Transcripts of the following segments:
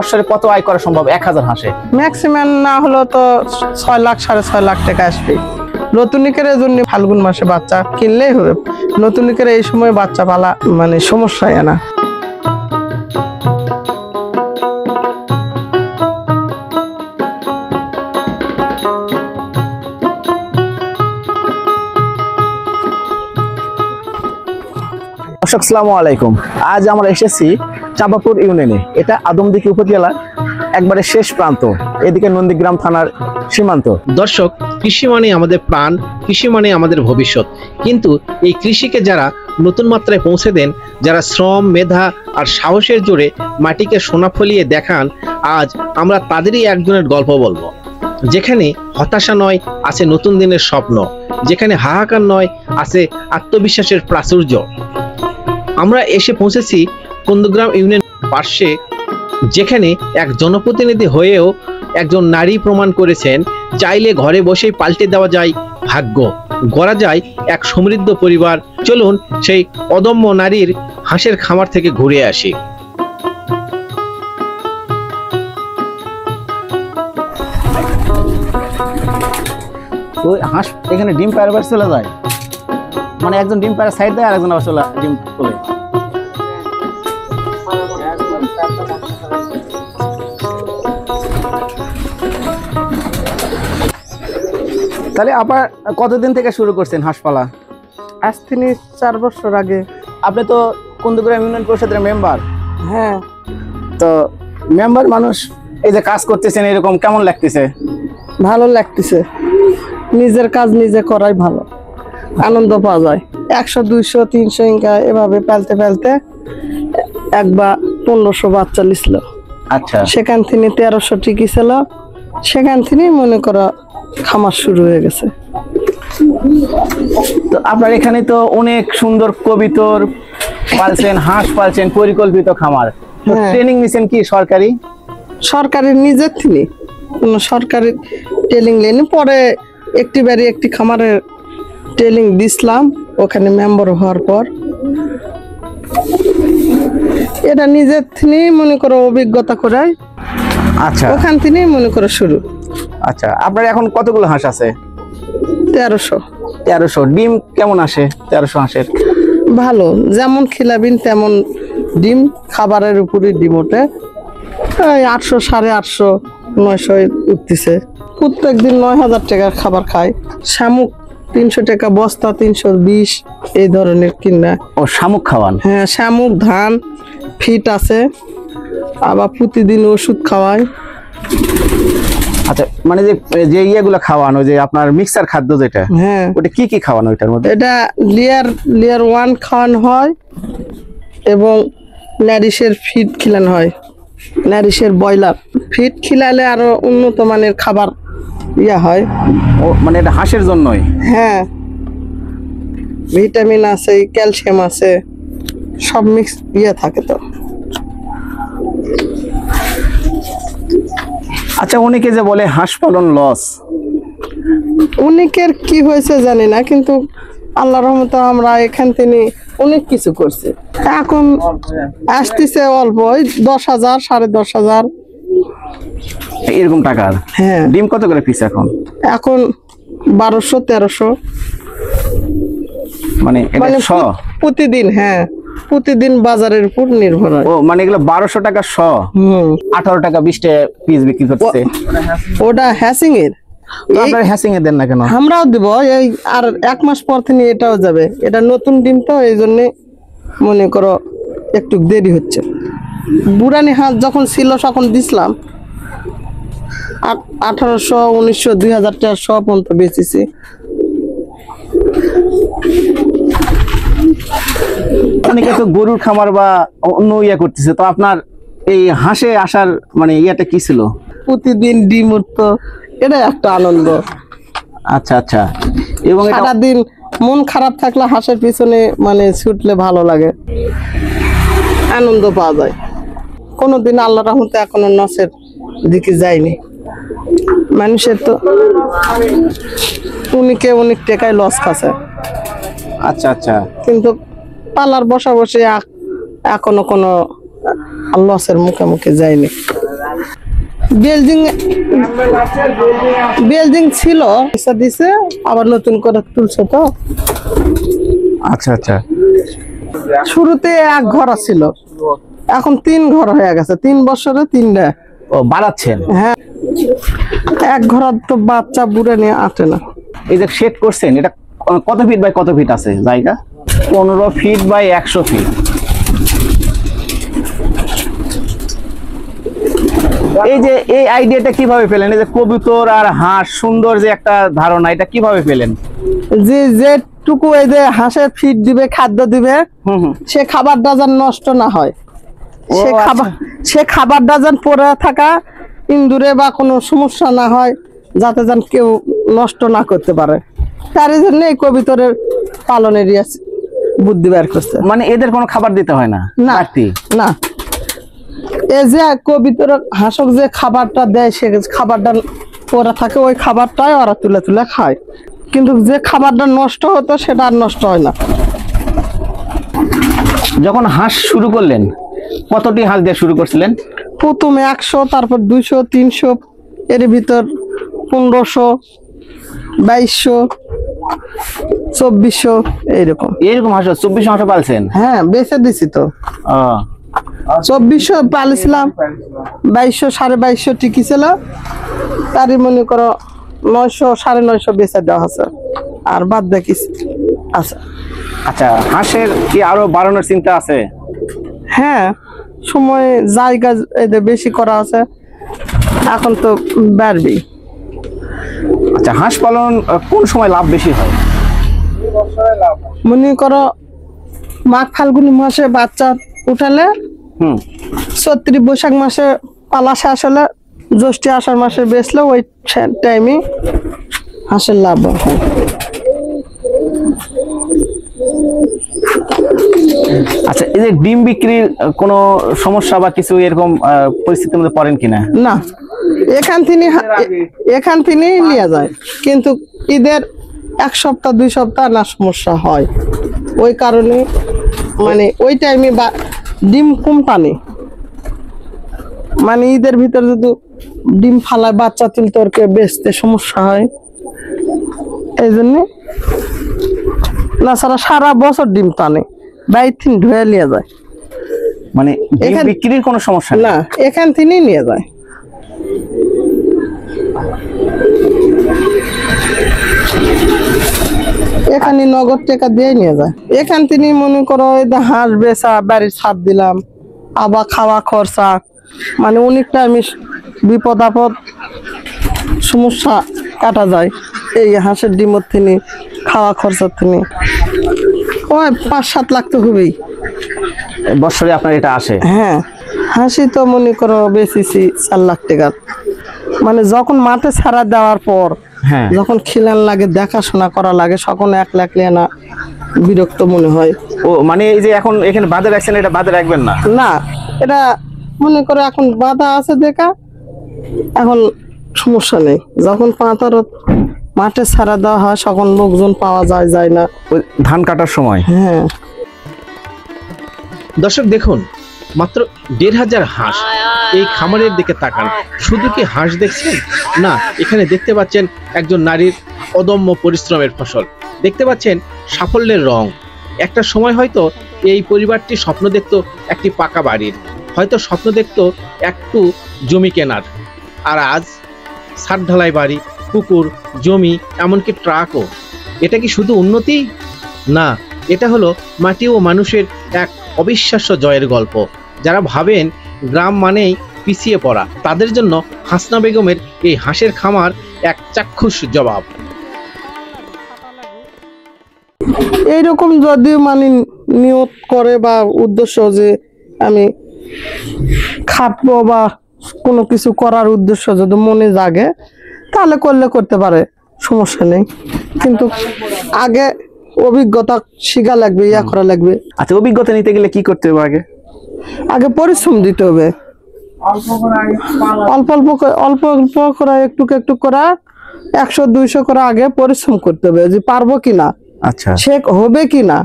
বছরে কত আয় করা সম্ভব 1000 হাঁসে? ম্যাক্সিমাম না হলো তো 6 লাখ 6.5 লাখ টাকা আসবে। নতুনিকের জন্য ফাল্গুন মাসে বাচ্চা কিনলেই হবে। নতুনিকের এই সময় বাচ্চা পালা মানে সমস্যা হয় না। দর্শক আসসালামু আলাইকুম। আজ আমরা এসেছি চাঁপাপুর ইউনিয়নে। এটা আদমদীঘি উপজেলার একবারে শেষ প্রান্ত, এদিকে নন্দীগ্রাম থানার সীমান্ত। দর্শক, কৃষি মানে আমাদের প্রাণ, কৃষি মানে আমাদের ভবিষ্যৎ। কিন্তু এই কৃষিকে যারা নতুন মাত্রায় পৌঁছে দেন, যারা শ্রম, মেধা আর সাহসের জোরে মাটিকে সোনা ফলিয়ে দেখান, আজ আমরা তাদেরই একজনের গল্প বলবো। যেখানে হতাশা নয়, আছে নতুন দিনের স্বপ্ন। যেখানে হাহাকার নয়, আছে আত্মবিশ্বাসের প্রাচুর্য। আমরা এসে পৌঁছেছি নন্দীগ্রাম ইউনিয়ন পার্শ্বে, যেখানে এক জনপ্রতিনিধি হয়েও একজন নারী প্রমাণ করেছেন চাইলে ঘরে বসেই পাল্টে দেওয়া যায় ভাগ্য, গড়া যায় এক সমৃদ্ধ পরিবার। চলুন সেই অদম্য নারীর হাঁসের খামার থেকে ঘুরে আসি। তো হাঁস এখানে ডিম পাড়াবার চলে যায়, মানে একজন ডিম পাড়ার সাইড দেয় আর একজন আবার ডিম তোলে। তাহলে আবার কতদিন থেকে শুরু করছেন হাঁস পালা? আজ থেকে 4 বছর আগে। আপনি তো নন্দীগ্রাম ইউনিয়ন পরিষদের মেম্বার। হ্যাঁ, তো মেম্বার মানুষ এই যে কাজ করতেছেন, এরকম কেমন লাগতেছে? ভালো লাগতেছে। নিজের কাজ নিজে করাই ভালো, আনন্দ পাওয়া যায়। 100, 200, 300 ইনকা এভাবে পালতে পালতে একবার 1500 বাচ্চা লিছিল। আচ্ছা, সেখান থেকে 1300 টিকি ছিল। সেখান থেকেই মনে করো খামার শুরু হয়ে গেছে। তো আপনার এখানে তো অনেক সুন্দর কবিতর পালছেন, হাঁস পালছেন, পরিকল্পিত খামার। হ্যাঁ। ট্রেনিং নিছেন কি সরকারি? সরকারি নিজের থেকে কোনো সরকারি ট্রেনিং লেনি। পরে একটি খামারের ট্রেনিং দিছিলাম ওখানে মেম্বার হওয়ার পর। এটা নিজের থেকে মনে করো অভিজ্ঞতা করে আচ্ছা, ওখান থেকেই মনে করো শুরু। আচ্ছা, আপনার এখন কতগুলো হাঁস আছে? 1300। 1300। ডিম কেমন আসে 1300 হাঁসের? ভালো, যেমন খিলাবিন তেমন ডিম। খাবারের উপরই ডিম ওঠে। 800, 850, 900 উঠতেছে। প্রত্যেক দিন 9000 টাকার খাবার খায়। শামুক 300 টাকা বস্তা, 320 এই ধরনের কিনা। ও, শামুক খাওয়ান? হ্যাঁ, শামুক, ধান, ফিট আছে। আবার প্রতিদিন ওষুধ খাওয়ায়। আচ্ছা, মানে যে ইয়েগুলো খাওয়ান, ওই যে আপনার মিক্সার খাদ্য যেটা, হ্যাঁ, ওটা কি কি খাওয়ানো ওইটার মধ্যে? এটা লেয়ার 1 খাওয়ানো হয় এবং ন্যারিশের ফিড খিলানো হয়। ন্যারিশের ব্রয়লার ফিড খিলালে আরো উন্নত মানের খাবার হয়। ও, মানে এটা হাঁসের জন্যই? হ্যাঁ, ভিটামিন আছে, ক্যালসিয়াম আছে, সব মিক্স থাকে। তো আচ্ছা, অনেকে যে বলে হাঁস পালন লস, অনেকের কি হয়েছে জানি না, কিন্তু আল্লাহর রহমতে আমরা এখান থেকে অনেক কিছু করছি। এখন আসতেছে অল্প, ওই 10,000, 10,500 এরকম টাকার। হ্যাঁ, ডিম কত করে পিস এখন? এখন 1200, 1300 মানে এটা শ? প্রতিদিন। হ্যাঁ, প্রতিদিন বাজারের উপর নির্ভর হয়। ও, মানে এগুলো 1200 টাকা শ। 18 টাকা 20 টাকা পিস বিক্রি করতেছে। ওটা হ্যাসিং এর। আপনারা হ্যাসিং এ দেন না কেন? আমরাও দিব, এই আর 1 মাস পর থেকে এটাও যাবে। এটা নতুন ডিম তো, এই জন্য মনে করো একটু দেরি হচ্ছে। বুড়ানি হাঁস যখন ছিল তখন দিছিলাম 1800, 1900, 2000 টাকা সব পর্যন্ত বেচেছি। অনেকে তো গরুর খামার বা অন্য ইয়ে করতেছে, তো আপনার এই হাঁসে আসার মানে ইয়েটা কি ছিল? প্রতিদিন ডিম উঠতো, এটা একটা আনন্দ। আচ্ছা, আচ্ছা। এবং সারাদিন মন খারাপ থাকলে হাঁসের পিছনে মানে ছুটলে ভালো লাগে, আনন্দ পাওয়া যায়। কোনোদিন আল্লাহর রহমতে এখনো নসের দিকে যায়নি। মানুষের তো অনেক টাকায় লস খাচ্ছে। আচ্ছা, আচ্ছা। কিন্তু পালার বসা বসে এখনো কোনো লসের মুখে যায়নি। বেলজিং বেলজিং ছিল, পয়সা দিছে আবার নতুন করে তুলছে তো। আচ্ছা আচ্ছা। শুরুতে এক ঘর ছিল, এখন 3 ঘর হয়ে গেছে, 3 বছরে 3টা। ও বাড়াচ্ছেন। হ্যাঁ, এক ঘর তো বাচ্চা বুড়ে নিয়ে আটে না। এই যে শেড করছেন, এটা কত ফিট বাই কত ফিট আছে জায়গা? 15 ফিট বাই 100 ফিট। এই যে এই আইডিয়াটা কিভাবে পেলেন? এই যে কবুতর আর হাঁস সুন্দর যে একটা ধারণা, এটা কিভাবে পেলেন? যেটুকু এই যে হাঁসের ফিড দিবে, খাদ্য দিবে, সে খাবারটা যেন নষ্ট না হয়, সে খাবারটা যেন পড়ে থাকা ইন্দুরে বা কোনো সমস্যা না হয়, যাতে যেন কেউ নষ্ট না করতে পারে, তার জন্য এই কবুতরের পালনের বুদ্ধি বের করছে। মানে এদের কোনো খাবার দিতে হয় না? না না, এই যে কবুতর হাঁসক যে খাবারটা দেয়, সে খাবারটা পড়ে থাকে, ওই খাবারটাই ওরা তুলে তুলে খায়, কিন্তু যে খাবারটা নষ্ট হতো সেটা আর নষ্ট হয় না। যখন হাঁস শুরু করলেন, কতটি হাঁস দিয়ে শুরু করছিলেন? প্রথমে 100, তারপর 200, 300, এর ভিতর 1500, 2200, 2400 এইরকম। এরকম হাঁস 2400 হাঁস পালছেন? হ্যাঁ, বেচে দিছি তো। 2400 পালিছিলাম, 2200, 2250 টিকি ছিল, তারই মনে করো 900, 950 বেচে দেওয়া আছে, আর বাদ বাকি আছে। আচ্ছা, হাঁসের কি আরো বাড়ানোর চিন্তা আছে? হ্যাঁ, সময় জায়গা এদের বেশি করা আছে, এখন তো বাড়বেই। আচ্ছা, হাঁস পালন কোন সময় লাভ বেশি হয়? মনে করো মাঘ ফাল্গুন মাসে বাচ্চা উঠালে, চৈত্র বৈশাখ মাসে পালা শেষ হলে, জ্যৈষ্ঠ আষাঢ় মাসে বেচলে ওই টাইমে হাঁসের লাভ হয়। আচ্ছা, এই যে ডিম বিক্রির কোনো সমস্যা বা কিছু এরকম পরিস্থিতির মধ্যে পড়েন কিনা? না, এখান থেকেই নিয়ে যায়, কিন্তু ঈদের 1 সপ্তাহ 2 সপ্তাহ না সমস্যা হয়, ওই কারণে মানে ওই টাইমে ডিম কম টানে, মানে ঈদের ভিতর যদি ডিম ফালায় বাচ্চা তুলতে ওরকে বেচতে সমস্যা হয়, এই জন্য। না ছাড়া সারা বছর ডিম টানে, 22 ধুয়ে নিয়ে যায়, মানে ডিম বিক্রির কোনো সমস্যা না, এখান থেকেই নিয়ে যায়। এখানে নগদ টাকা দিয়ে নিয়ে যায়, এখান থেকে মনে করো হাঁস বেচা, বাড়ির ছাদ দিলাম, আবার খাওয়া খরচা, মানে অনেকটা আমি বিপদ আপদ সমস্যা কাটা যায় এই হাঁসের ডিমের থেকে, খাওয়া খরচার থেকে। ওই 5-7 লাখ তো হবেই বছরে আপনার এটা আসে? হ্যাঁ, হাঁসি তো মনে করো বেচেছি 4 লাখ টাকার, মানে যখন মাঠে ছাড়া দেওয়ার পর, যখন খিলান লাগে, দেখাশোনা করা লাগে, সকল 1 লাখ না বিরক্ত মনে হয়। ও মানে এই যে এখন এখানে বাঁধে রাখছেন, এটা বাঁধে রাখবেন না? না, এটা মনে করো এখন বাধা আছে দেখা, এখন সমস্যা নেই, যখন মাঠে ছাড়া দেওয়া হয় তখন লোকজন পাওয়া যায় না ধান কাটার সময়। হ্যাঁ, দর্শক দেখুন, মাত্র 1500 হাঁস এই খামারের দিকে তাকান। শুধু কি হাঁস দেখছেন? না, এখানে দেখতে পাচ্ছেন একজন নারীর অদম্য পরিশ্রমের ফসল, দেখতে পাচ্ছেন সাফল্যের রং। একটা সময় হয়তো এই পরিবারটি স্বপ্ন দেখতো একটি পাকা বাড়ির, হয়তো স্বপ্ন দেখতো একটু জমি কেনার, আর আজ ছাদ ঢালাই বাড়ি, পুকুর, জমি, এমনকি ট্রাকও। এটা কি শুধু উন্নতি? না, এটা হলো মাটি ও মানুষের এক অবিশ্বাস্য জয়ের গল্প। যারা ভাবেন গ্রাম মানেই পিছিয়ে পড়া, তাদের জন্য হাসনা বেগমের এই হাঁসের খামার এক চাক্ষুষ জবাব। এইরকম যদি মানে নিয়ত করে বা উদ্দেশ্য যে আমি খাটবো বা কোনো কিছু করার উদ্দেশ্য যদি মনে জাগে, তাহলে করতে পারে, সমস্যা নেই, কিন্তু আগে অভিজ্ঞতা শিখা লাগবে, ইয়া করা লাগবে। আচ্ছা, অভিজ্ঞতা নিতে গেলে কি করতে হবে? আগে পরিশ্রম দিতে হবে, অল্প অল্প করে, একটু করে 100-200 করে আগে পরিশ্রম করতে হবে, যে পারবো কিনা, আচ্ছা সে হবে কিনা।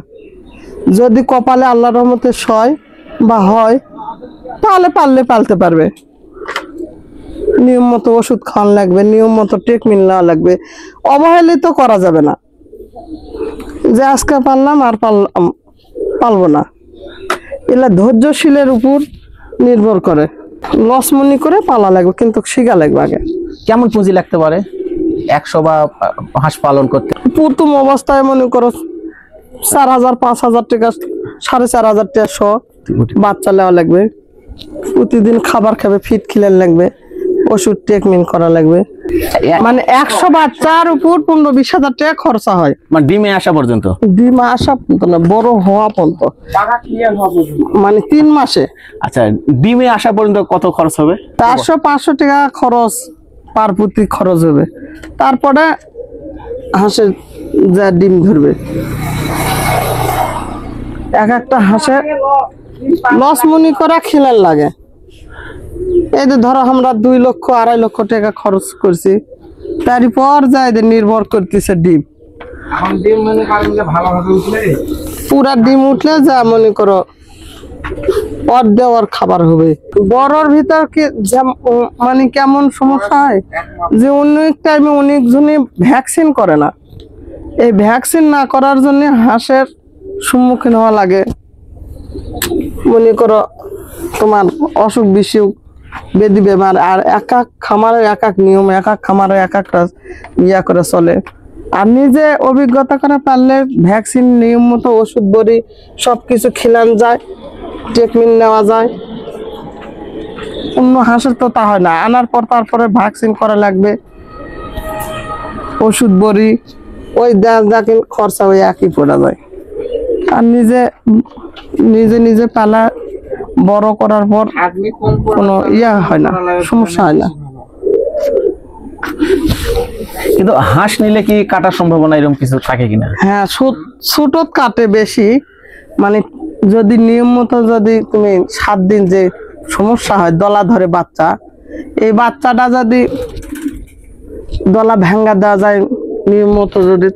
যদি কপালে আল্লাহর রহমতে সয় বা হয়, তাহলে পারলে পালতে পারবে, নিয়ম মতো ওষুধ খাওয়ান লাগবে, নিয়ম মতো ট্রিটমেন্ট নেওয়া লাগবে। অবহেলিত করা যাবে না যে আজকে পারলাম আর পারবো না। এগুলা ধৈর্যশীলের উপর নির্ভর করে, লস মনি করে পালা লাগবে, কিন্তু শিখা লাগবে আগে। কেমন পুঁজি লাগতে পারে 100 বা হাঁস পালন করতে? প্রথম অবস্থায় মনে করো 4000 5000 টাকা, 4500 টাকা সহ বাচ্চা নেওয়া লাগবে। প্রতিদিন খাবার খাবে, ফিট খিলান লাগবে, ওষুধ ট্রিটমেন্ট করা লাগবে। মানে 100 বাচ্চার উপর 15-20 হাজার টাকা খরচা হয়, মানে ডিমে আসা পর্যন্ত? ডিম আসা পর্যন্ত না, বড় হওয়া পর্যন্ত, মানে 3 মাসে। আচ্ছা, ডিমে আসা পর্যন্ত কত খরচ হবে? 400-500 টাকা খরচ পার প্রতি খরচ হবে। তারপরে হাঁসের যা ডিম ধরবে, এক একটা হাঁসে লস মনি করা খেলার লাগে। এই যে ধরো আমরা 2 লক্ষ 2.5 লক্ষ টাকা খরচ করছি, তারপর যা এদের নির্ভর করতেছে ডিম। পুরা ডিম উঠলে যা মনে করো পর দেওয়ার খাবার হবে। বড়র ভিতর কি মানে কেমন সমস্যা হয় যে অনেক টাইমে অনেকজনই ভ্যাকসিন করে না। এই ভ্যাকসিন না করার জন্য হাঁসের সম্মুখীন হওয়া লাগে। মনে করো তোমার অসুখ বিসুখ বেদি বেমার, আর এক এক খামারের এক এক নিয়ম, এক এক খামারে এক একটা ইয়া করে চলে। আর নিজে অভিজ্ঞতা করে পারলে ভ্যাকসিন নিয়ম মতো ওষুধ বড়ি সবকিছু খিলান যায়, ট্রিটমেন্ট নেওয়া যায়। অন্য হাঁসের তো তা হয় না, আনার পর তারপরে ভ্যাকসিন করা লাগবে, ওষুধ বড়ি ওই দেখেন খরচা ওই একই পড়া যায়। আর নিজে নিজে নিজে পালা বড় করার পর কোনো ইয়া হয় না, সমস্যা হয় না। কিন্তু হাঁস নিলে কি কাটার সম্ভাবনা এরকম কিছু থাকে কিনা? হ্যাঁ, ছোট কাটে বেশি। মানে যদি নিয়ম মতো যদি তুমি 7 দিন যে সমস্যা হয় দলা ধরে বাচ্চা, এই বাচ্চাটা যদি দলা ভাঙ্গা দেওয়া যায়, নিয়ম মতো যদি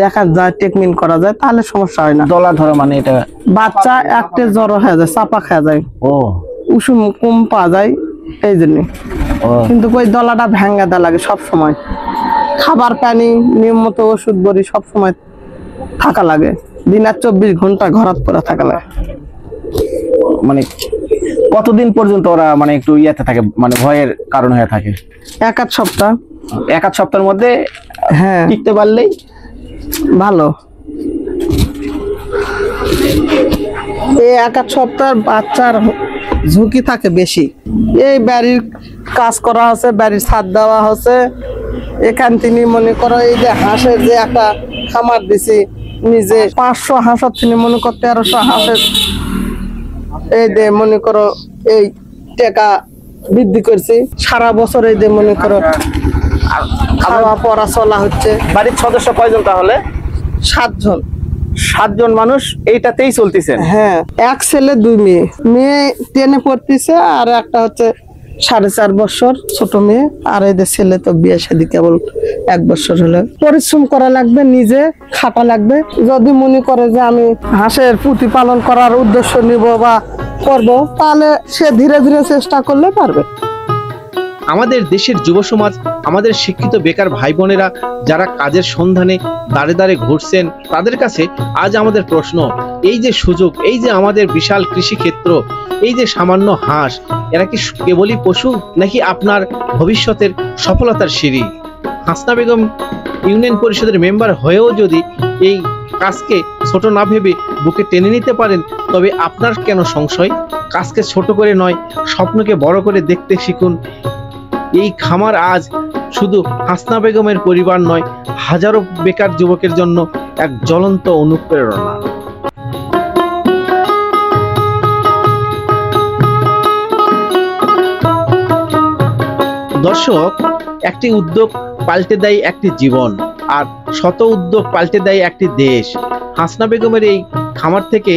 দেখা যায়, ট্রিটমেন্ট করা যায়, তাহলে সমস্যা হয় না। দলা ধরা মানে এটা বাচ্চা একটা জ্বর হয়ে যায়, চাপা খাওয়া যায়, ও উষুম কম পাওয়া যায়, এই জন্য। কিন্তু ওই দলাটা ভাঙ্গা দেওয়া লাগে সব সময়। খাবার পানি নিয়ম মতো ওষুধ বড়ি সব সময় থাকা লাগে, দিন আর 24 ঘন্টা ঘরাত পরে থাকা লাগে। মানে কতদিন পর্যন্ত ওরা মানে একটু ইয়াতে থাকে, মানে ভয়ের কারণ হয়ে থাকে? 1-8 সপ্তাহ। 1-8 সপ্তাহের মধ্যে হ্যাঁ, টিকতে পারলেই ভালো। এই 1-8 সপ্তাহ বাচ্চার ঝুঁকি থাকে বেশি। এই বাড়ির কাজ করা হচ্ছে, বাড়ির ছাদ দেওয়া হচ্ছে, এখান থেকে মনে করো এই যে হাঁসের যে একটা খামার দিছি, নিজে 500 হাঁসের থেকে মনে করো 1300 হাঁসের এই যে মনে করো এই টাকা বৃদ্ধি করছি সারা বছর। এই যে মনে করো খাওয়া পড়া চলা হচ্ছে। বাড়ির সদস্য কয়জন তাহলে? 7 জন। 7 জন মানুষ এইটাতেই চলতেছে? হ্যাঁ, 1 ছেলে 2 মেয়ে। মেয়ে 10-এ পড়তেছে, আর একটা হচ্ছে 4.5 বছর ছোট মেয়ে। আর এই যে ছেলে তো বিয়ে শাদী কেবল 1 বছর হলে। পরিশ্রম করা লাগবে, নিজে খাটা লাগবে। যদি মনে করে যে আমি হাঁসের প্রতিপালন করার উদ্দেশ্য নিব বা করব, তাহলে সে ধীরে ধীরে চেষ্টা করলে পারবে। আমাদের দেশের যুব সমাজ, আমাদের শিক্ষিত বেকার ভাই বোনেরা যারা কাজের সন্ধানে দাঁড়ে দাঁড়ে ঘুরছেন, তাদের কাছে আজ আমাদের প্রশ্ন, এই যে সুযোগ, এই যে আমাদের বিশাল কৃষি ক্ষেত্র, এই যে সামান্য হাঁস, এরা কি কেবলই পশু নাকি আপনার ভবিষ্যতের সফলতার সিঁড়ি? হাসনা বেগম ইউনিয়ন পরিষদের মেম্বার হয়েও যদি এই কাজকে ছোট না ভেবে বুকে টেনে নিতে পারেন, তবে আপনার কেন সংশয়? কাজকে ছোট করে নয়, স্বপ্নকে বড় করে দেখতে শিখুন। এই খামার আজ শুধু হাসনা বেগমের পরিবার নয়, হাজারো বেকার যুবকের জন্য এক জ্বলন্ত অনুপ্রেরণা। দর্শক, একটি উদ্যোগ পাল্টে দেয় একটি জীবন, আর শত উদ্যোগ পাল্টে দেয় একটি দেশ। হাসনা বেগমের এই খামার থেকে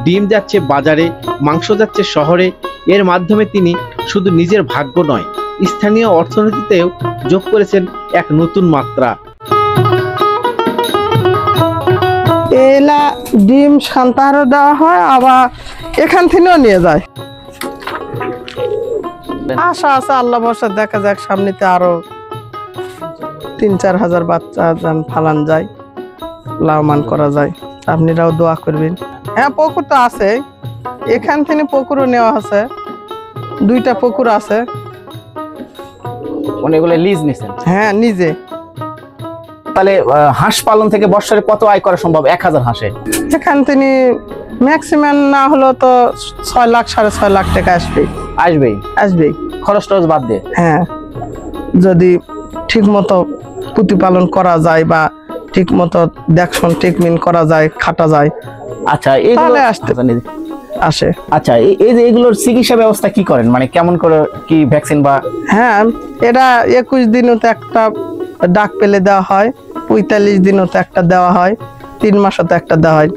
ডিম যাচ্ছে বাজারে, মাংস যাচ্ছে শহরে। এর মাধ্যমে তিনি শুধু নিজের ভাগ্য নয়, স্থানীয় অর্থনীতিতেও যোগ করেছেন এক নতুন মাত্রা। এলা ডিম সান্তাহারও দেওয়া হয়, আবার এখান থেকেও নিয়ে যায়। আশা আছে আল্লাহ ভরসা, দেখা যাক সামনেতে আরো 3-4 হাজার বাচ্চা যান ফালান যায়, লাভবান করা যায়। আপনারাও দোয়া করবেন। হ্যাঁ, পুকুর তো আছে, এখান থেকে পুকুরও নেওয়া আছে, 2টা পুকুর আছে। মানে এগুলো লিজ নিছেন? হ্যাঁ, নিজে। তাহলে হাঁস পালন থেকে বছরে কত আয় করা সম্ভব 1000 হাঁসে? এখান থেকে ম্যাক্সিমাম না হলো তো 6 লাখ 6.5 লাখ টাকা আসবেই খরচ টরচ বাদ দিয়ে। হ্যাঁ, যদি ঠিক মতো প্রতিপালন করা যায় বা ঠিক মতো দেখশন ট্রিটমেন্ট করা যায়, খাটা যায়, আচ্ছা তাহলে আসে। আচ্ছা, এই যে এগুলোর চিকিৎসা ব্যবস্থা কি করেন, মানে কেমন করে কি ভ্যাকসিন বা? হ্যাঁ, এটা 21 দিনতে একটা ডাক পেলে দেওয়া হয়, 45 দিনতে একটা দেওয়া হয়, 3 মাসতে একটা দেওয়া হয়।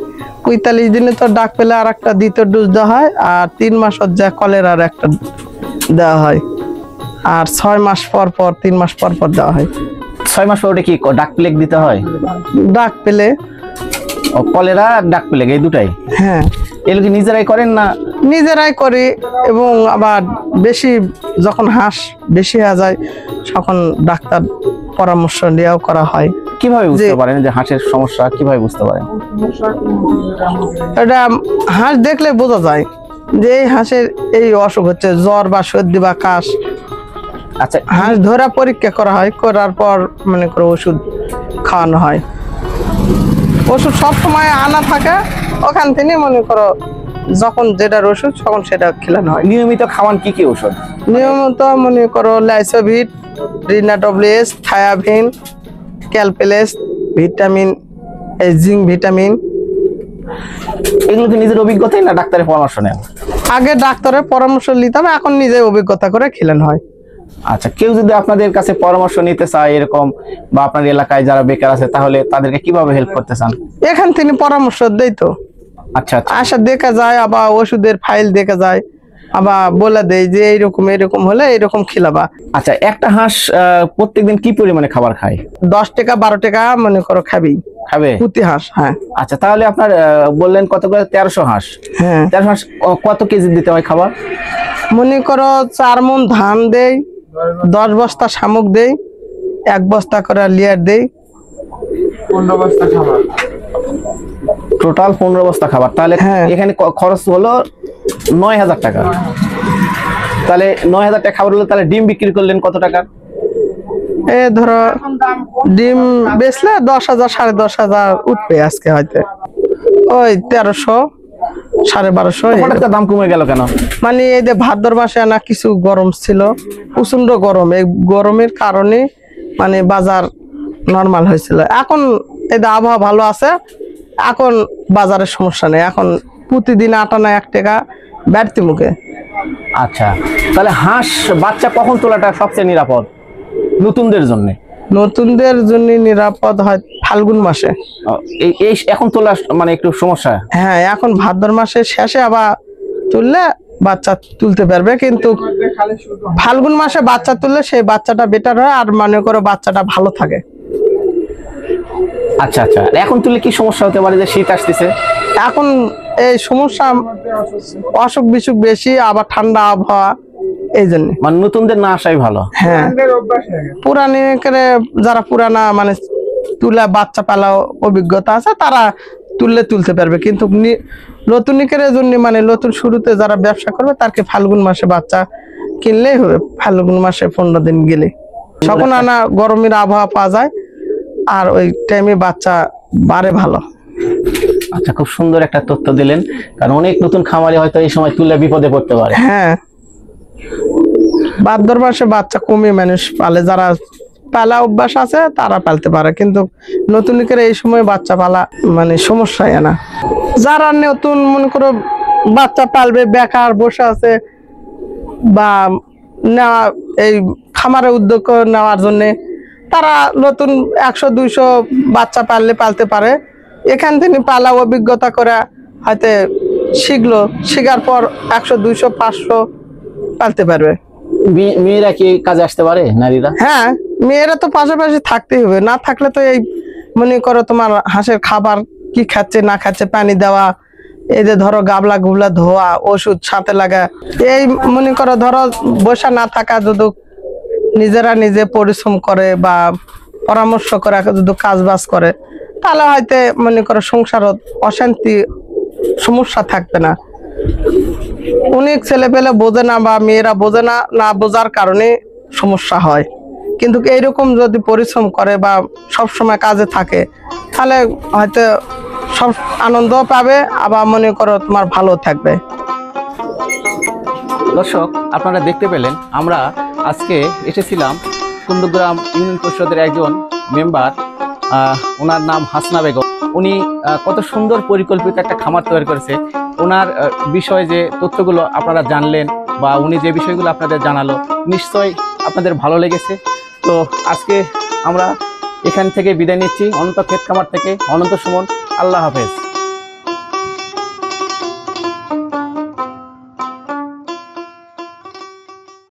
45 দিনে তো ডাক পেলে আর একটা দ্বিতীয় ডোজ দেওয়া হয়, আর 3 মাসত যা কলেরার একটা দেওয়া হয়, আর 6 মাস পর 3 মাস পর দেওয়া হয়। 6 মাস পর ওটা কি ডাক প্লেগ দিতে হয়? ডাক পেলে ও, কলেরা আর ডাক প্লেগ এই দুটাই? হ্যাঁ, এগুলো কি নিজেরাই করেন না? নিজেরাই করি, এবং আবার বেশি যখন হাঁস বেশি হয়ে যায় তখন ডাক্তার পরামর্শ নেওয়াও করা হয়। কিভাবে বুঝতে পারেন যে হাঁসের সমস্যা, কিভাবে বুঝতে পারেন? এটা হাঁস দেখলে বোঝা যায় যে এই হাঁসের এই অসুখ হচ্ছে, জ্বর বা সর্দি বা কাশ। আচ্ছা, হাঁস ধরা পরীক্ষা করা হয়, করার পর মনে করো ওষুধ খাওয়ানো হয়। ওষুধ সব সময় আনা থাকে, ওখান থেকে মনে করো যখন যেটার ওষুধ তখন সেটা খেলানো হয়। নিয়মিত খাওয়ান কি কি ওষুধ? নিয়মিত মনে করো লাইসোভিট, রিনাডব্লিউএস, থায়াভিন, ক্যালপেলেস, ভিটামিন, জিঙ্ক ভিটামিন। এগুলো কি নিজের অভিজ্ঞতাই না ডাক্তারের পরামর্শ নেন? আগে ডাক্তারের পরামর্শ নিতাম, এখন নিজে অভিজ্ঞতা করে খেলানো হয়। আচ্ছা, কেউ যদি আপনাদের কাছে পরামর্শ নিতে চায় এরকম, বা আপনার এলাকায় যারা বেকার আছে, তাহলে তাদেরকে কিভাবে হেল্প করতে চান? এখান থেকে পরামর্শ দেই তো। আচ্ছা আচ্ছা, আশা দেখা যায়, আবার ওষুধের ফাইল দেখা যায়, আবার বলে দেয় যে এইরকম হলে এইরকম খিলাবা। আচ্ছা, একটা হাঁস প্রত্যেকদিন কি পরিমাণে খাবার খায়? 10 টাকা 12 টাকা মনে করো খাবে প্রতি হাঁস। হ্যাঁ। আচ্ছা, তাহলে আপনার বললেন কত করে? 1300 হাঁস। হ্যাঁ, 1300 হাঁস কত কেজি দিতে হয় খাবার? মনে করো 4 মণ ধান দেই, 10 বস্তা শামুক দেই, 1 বস্তা করে লিয়ার দেই, 15 বস্তা খাবার। টোটাল 15 বস্তা খাবার। তাহলে হ্যাঁ। এখানে খরচ হলো 9000 টাকা। তাহলে 9000 টাকা খাবার হলো, তাহলে ডিম বিক্রি করলেন কত টাকা? এ ধরো ডিম বেচলে 10,000 10,500 উঠবে আজকে হয়তো, ওই 1300 1250। হঠাৎ করে দাম কমে গেল কেন? মানে এই যে ভাদ্র মাসে না কিছু গরম ছিল, প্রচন্ড গরম, এই গরমের কারণে মানে বাজার নরমাল হয়েছিল। এখন এই যে আবহাওয়া ভালো আছে, এখন বাজারের সমস্যা নেই, এখন প্রতিদিন 1 টাকা বাড়তি মুখে। আচ্ছা, তাহলে হাঁস বাচ্চা কখন তোলাটা সবচেয়ে নিরাপদ নতুনদের জন্য? নতুনদের জন্য নিরাপদ হয় ফাল্গুন মাসে। এই এখন তোলা মানে একটু সমস্যা। হ্যাঁ, এখন ভাদ্র মাসের শেষে আবার তুললে বাচ্চা তুলতে পারবে, কিন্তু ফাল্গুন মাসে বাচ্চা তুললে সেই বাচ্চাটা বেটার হয়, আর মনে করো বাচ্চাটা ভালো থাকে। আচ্ছা আচ্ছা, এখন তুললে কি সমস্যা হতে পারে? যে শীত আসতেছে এখন এই সমস্যা, অসুখ বিসুখ বেশি, আবার ঠান্ডা আবহাওয়া, এই জন্য মানে নতুনদের না আসাই ভালো। হ্যাঁ, যারা পুরানা মানে তুলা বাচ্চা পালা অভিজ্ঞতা আছে তারা তুলতে পারবে, কিন্তু নতুনিকের জন্য মানে নতুন শুরুতে যারা ব্যবসা করবে তাকে ফাল্গুন মাসে বাচ্চা কিনলেই হবে। ফাল্গুন মাসে 15 দিন গেলে তখন আনা গরমের আবহাওয়া পাওয়া যায়, আর ওই টাইমে বাচ্চা বাড়ে ভালো। আচ্ছা, খুব সুন্দর একটা তথ্য দিলেন, কারণ অনেক নতুন খামারি হয়তো এই সময় তুলে বিপদে পড়তে পারে। হ্যাঁ, ভাদ্র মাসে বাচ্চা কমে মানুষ পালে, যারা পালা অভ্যাস আছে তারা পালতে পারে, কিন্তু নতুনিকের এই সময় বাচ্চা পালা মানে সমস্যা না। যারা নতুন মনে করো বাচ্চা পালবে, বেকার বসে আছে, বা নেওয়া এই খামারে উদ্যোগ নেওয়ার জন্য, তারা নতুন 100-200 বাচ্চা পালতে পারে। এখান থেকে পালা অভিজ্ঞতা করে হয়তো শিখলো, শেখার পর 100-200-500 পালতে পারবে। মেয়েরা কি কাজে আসতে পারে, নারীরা? হ্যাঁ, মেয়েরা তো পাশাপাশি থাকতেই হবে, না থাকলে তো এই মনে করো তোমার হাঁসের খাবার কি খাচ্ছে না খাচ্ছে, পানি দেওয়া, এই যে ধরো গাবলা গুবলা ধোয়া, ওষুধ সাথে লাগা, এই মনে করো ধরো বসা না থাকা যদি নিজেরা নিজে পরিশ্রম করে বা পরামর্শ করে যদি কাজ বাজ করে, তাহলে হয়তো মনে করো সংসারত অশান্তি সমস্যা থাকবে না। অনেক ছেলে পেলে বোঝে না বা মেয়েরা বোঝে না, না বোঝার কারণে সমস্যা হয়। কিন্তু এইরকম যদি পরিশ্রম করে বা সব সময় কাজে থাকে, তাহলে হয়তো সব আনন্দ পাবে, আবার মনে করো তোমার ভালো থাকবে। দর্শক, আপনারা দেখতে পেলেন আমরা আজকে এসেছিলাম কুন্দগ্রাম ইউনিয়ন পরিষদের একজন মেম্বার, ওনার নাম হাসনা বেগম। উনি কত সুন্দর পরিকল্পিত একটা খামার তৈরি করেছে। ওনার বিষয়ে যে তথ্যগুলো আপনারা জানলেন বা উনি যে বিষয়গুলো আপনাদের জানালো, নিশ্চয়ই আপনাদের ভালো লেগেছে। তো আজকে আমরা এখান থেকে বিদায় নিচ্ছি, অনন্ত ক্ষেত খামার থেকে। অনন্ত সুমন, আল্লাহ হাফেজ।